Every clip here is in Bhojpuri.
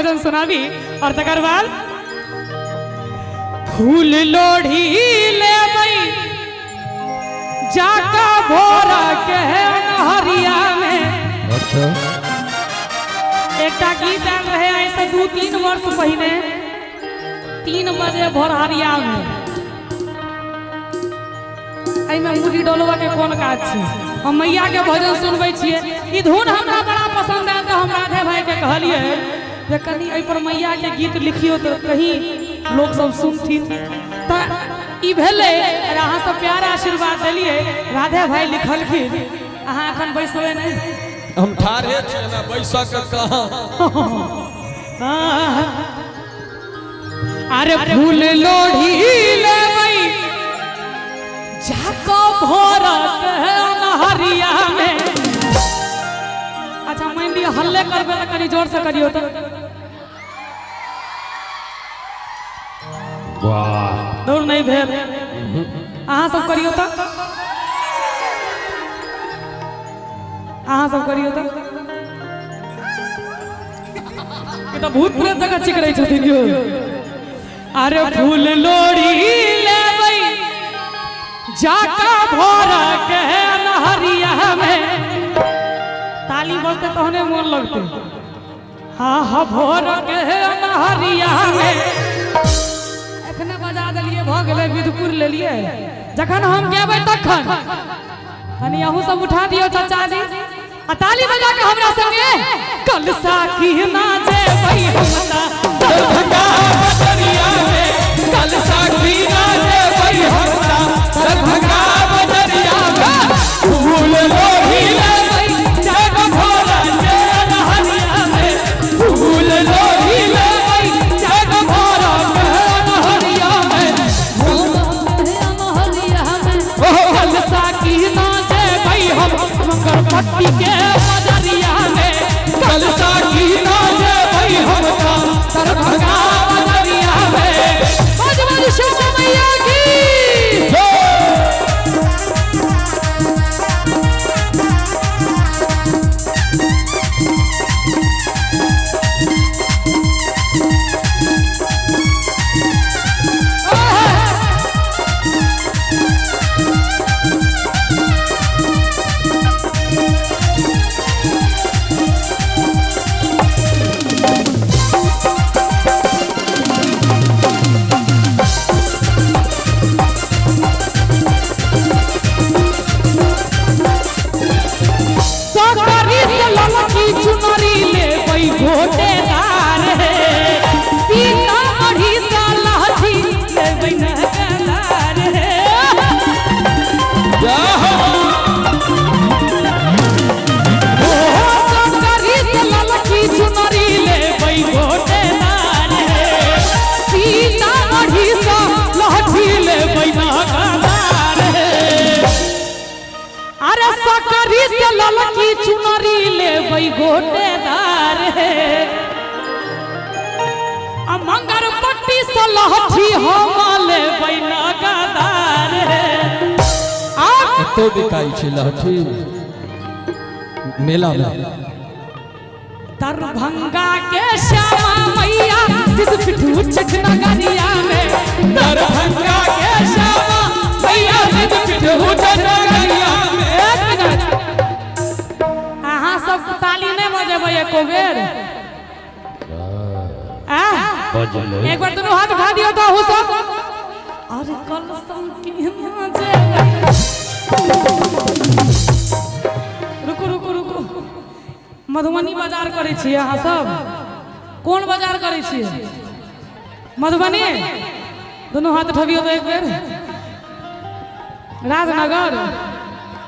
भजन सुनाबी और तकर बाद फूल लोढ़ी लेबै जाका भोरा के नहरिया में। अच्छा एक गीत आयल रहे ऐसे 2-3 वर्ष पहले 3 बजे भोरहरिया में। मुड़ी डोलवा के कौन काज छै, हम मैया के भजन सुनबै छियै। ई धुन हमरा बड़ा पसंद आयल तो हम राधे भाई के कहलिए जे कनी एहि पर मैया के गीत लिखियो तो कहीं लोग सब सुनथिन। त ई भेलै अहाँ सब प्यार आशीर्वाद देलिए, राधे भाई लिखलखिन। अहाँ एखन बैसबै नहीं, हम ठाढ़े छियै ना, बैसा के कहां। अरे फूल लोढ़ी लेबै जाको भोरत नहरिया में। अच्छा मान लिया हल्ले करबे तो कनी जोर से करियो तो। वाह दूर नहीं भेल, अहाँ सब करियो तो, अहाँ सब करियो तो। ये तो भूत प्रेत जगह चिकरै छथिन यो। अरे फूल लोढ़ी लेबै जाका भोरा के नहरिया में। ताली बजते तहने मन लगते। हाँ हाँ भोर के नहरिया में एखने बजा दिलिए, भ गेलै विदुपुर ले लिए। जखन हम गेबै तखन कनी अहूँ सब उठा दियो चाचा जी, आ ताली बजा के हमरा संगे कल साखी ना जेबै हमरा दरभंगा बजरिया में। कल साखी ना जेबै हमरा दरभंगा बजरिया में। फूल लोढ़ी लेबै जाका भोरा के नहरिया में। फूल लोढ़ी लेबै जाका भोरा के नहरिया में। कल साखी ना जेबै हम मंगरपट्टी के बजरिया में। कल साखी ना जेबै हम दरभंगा बजरिया में। भगवान शिव मैया की ललकी चुनरी लेबै गोटेदार है। मंगरपट्टी से लहठी हम लेबै लगातार है। तो बिकाई छै लहठी मेला में। दरभंगा के श्यामा मैया सिद्धपीठ उच्च नगरिया में। दरभंगा के श्यामा मैया सिद्धपीठ उच्च नगरिया में। अहाँ सब ताली नहीं बजेबै एको बेर? एक बार दोनों हाथ उठा दियो तो हो सब। अरे कल रुको रुको रुको, मधुबनी बाजार करे छिए अहाँ सब? कौन बाजार करे छिए? मधुबनी? दोनों हाथ उठाबियो तो एक बेर। राजनगर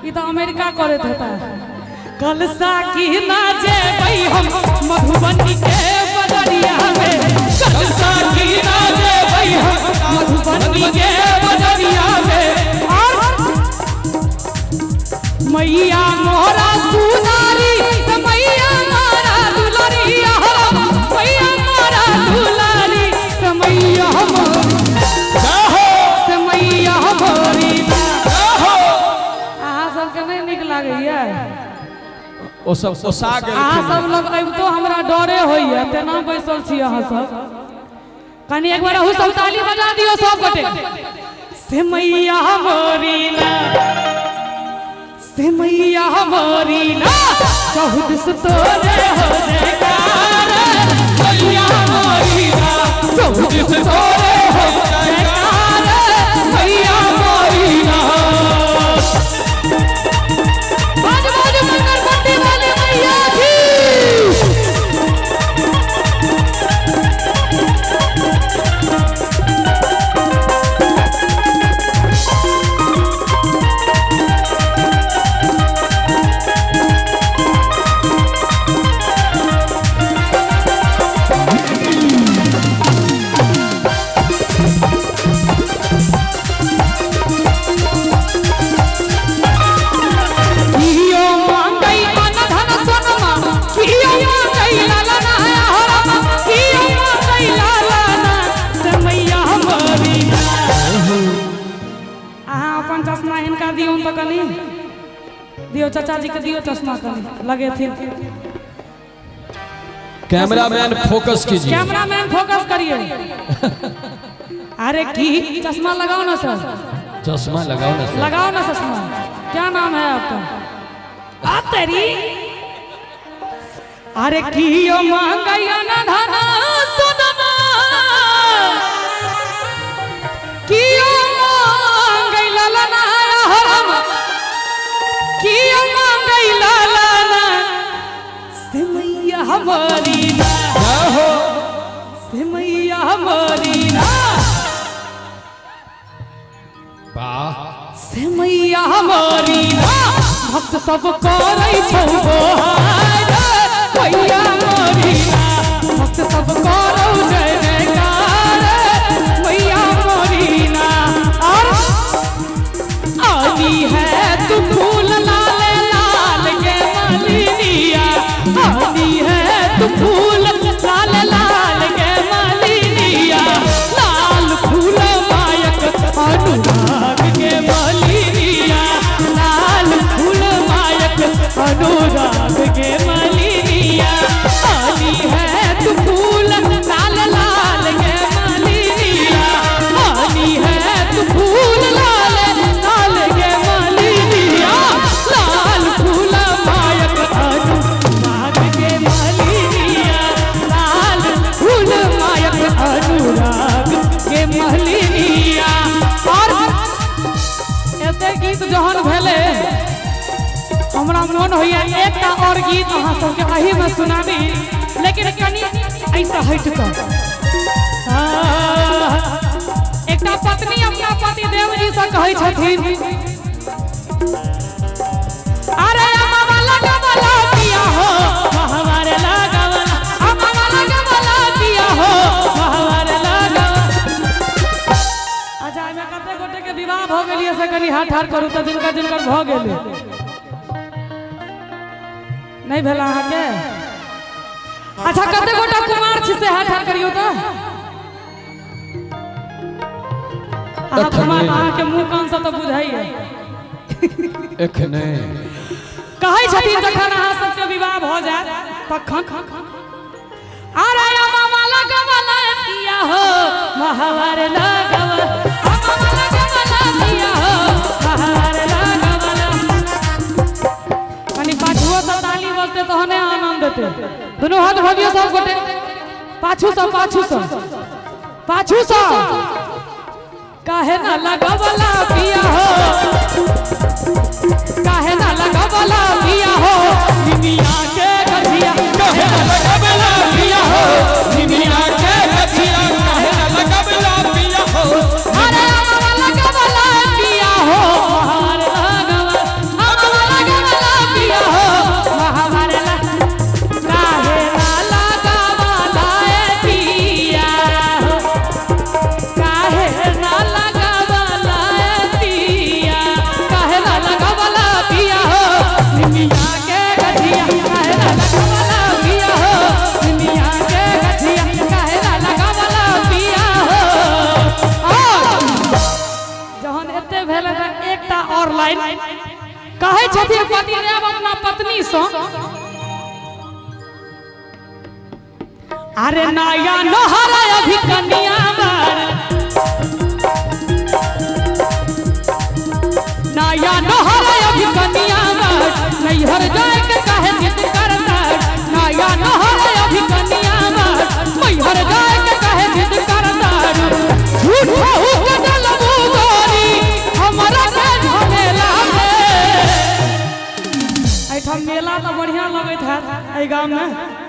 ये तो अमेरिका करे होता। कल साखी ना जेबै हम मधुबनी के बजरिया में। कल साखी ना जेबै हम मधुबनी के बजरिया में। और मैया मोरा सुनारी मैया मारा दुलरिया, मैया मारा दुलारी मैया मैया मोरी। अहाँ सबके नहीं निक लागैया? ओ सब ओसा गेल अहाँ सब लोग अब तो हमरा डरे होइए तेना बैसल छी अहाँ सब कनी एक बार अहू सब ताली बजा दियो सब गोटे से मैया मोरी ना चौदिस तोरे हो जयकार मैया मोरी ना चौदिस तोरे हो जयकार मैया मोरी ना बाज बाज मंगल बंदी वाले मैया की दियो चाचा जी के दियो चश्मा कनी लगे थे कैमरामैन फोकस कीजिए कैमरामैन फोकस करिए अरे की चश्मा लगाओ ना सर चश्मा लगाओ ना सर लगाओ ना चश्मा क्या नाम है आपका आ तेरी अरे की यो मांगैया ना धना सुनमा की यो मांगैला ना हरम की मांगैला लाना से मैया हमारी ना हो से मैया हमारी ना वाह से मैया हमारी ना भक्त सब करै छौ गोहार मैया हमारी ना भक्त सब करो जय जयकार मैया हमारी ना और आनी है तू फूल तू फूल लाल लाल के मालिनिया लाल फूल मायक अनुराग के मालिनिया लाल फूल मायक अनुराग के मालिनिया आनी है तू फूल लाल लाल के मालिनिया आनी है तू फूल लाल लाल के मालिनिया लाल फूल मायक अनुराग के अनुराग के महलिनिया और एते गीत जहन भेले हमरा मन होइए एकटा और गीत अहाँ सबके अही में सुनाबी लेकिन कनी ऐसा हट कर एकटा पत्नी अपना पति देव जी से कहै छथिन अरे अम्मा लगावला किया हो हमारे लगावला अम्मा लगावला किया हो विवाह भ गेलिए से कनी हाथ ठाड़ करू त जिनकर भ गेले नहीं भेला अहाँ के अच्छा कते गोटा कुमार छी से हाथ ठाड़ करियो त अहाँ कुमार अहाँ के मुंह कान से त बुझाइए एखने कहै छथिन जखन अहाँ सबके विवाह भ जाय तखन अरे मामा लगावला किया हो महावर लगावला तहने आनंद देते दोनों हाथ भगियो सब गोटे पाछू सब काहे ना लगावला पिया हो काहे ना लगावला पिया हो दुनिया के गठिया काहे ना लगावला पिया हो दुनिया के गठिया काहे ना लगावला पिया हो अरे लगावला पिया हो हमारे लगावला पिया हो हमारे काहे ना लगावला पिया हो काहे ना लगावला पिया काहे ना लगावला पिया हो दुनिया के गठिया काहे ना लगावला पिया हो दुनिया के गठिया काहे ना लगावला पिया हो जहन एते भेल एकटा और लाइन कहै छथिन पति देव अपना पत्नी सँ अरे नया नहर अभी कनिया बार नया नहर अभी कनिया बार नैहर जाए के काहे जिद करता नया नहर अभी कनिया बार नैहर जाए के काहे जिद करता झूठ हो के डलबू गोरी हमरा के झमेला में ऐठा मेला तो बढ़िया लगत है ए गांव में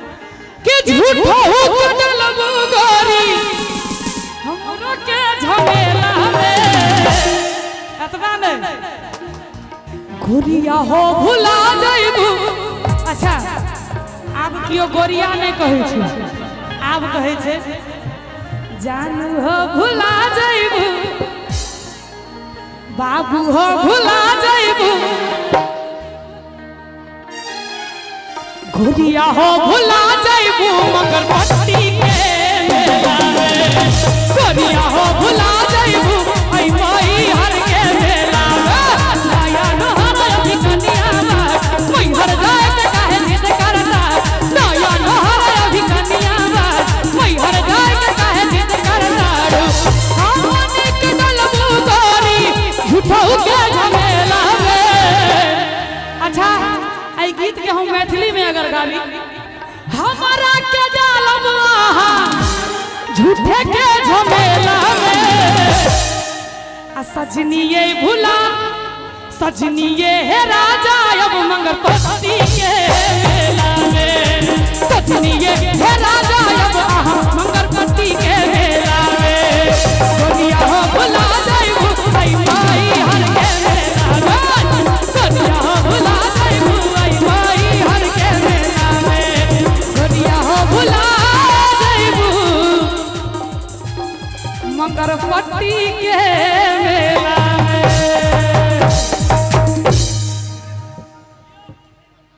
कि झूठ हो के डलबू गोरी हमरा के झमेला में एतबा नहीं गोरिया हो भुला जाइबू अच्छा आब कियो गोरिया नहीं कहै छै आब कहै छै जानू हो भुला जाइबू बाबू हो भुला जाइबू गोरिया हो भुला जाइबू मगर पट्टी के मेला में गोरिया हो भुला जाइबू आई माई हर के मेला में नया नहर अभी कनिया बार मैहर जाए के काहे जिद करता नया नहर अभी कनिया बार मैहर जाए के काहे जिद करता हमने के डलबू गोरी झूठौ के झमेला में अच्छा आई गीत के हम मैथिली में अगर गाली हमारा के डालब झूठे के झमेला में आ सजनी ये भुला सजनी ये है राजा अब मंगर पत्ती के मेला में सजनी ये है राजा अब आहा मंगर पत्ती के मेला में गोरिया हो भुला जाइबू आई माई हर के मेला में गोरिया हो भुला जाइबू आई माई हर के मेला में गोरिया हो भुला जाइबू मंगर पट्टी के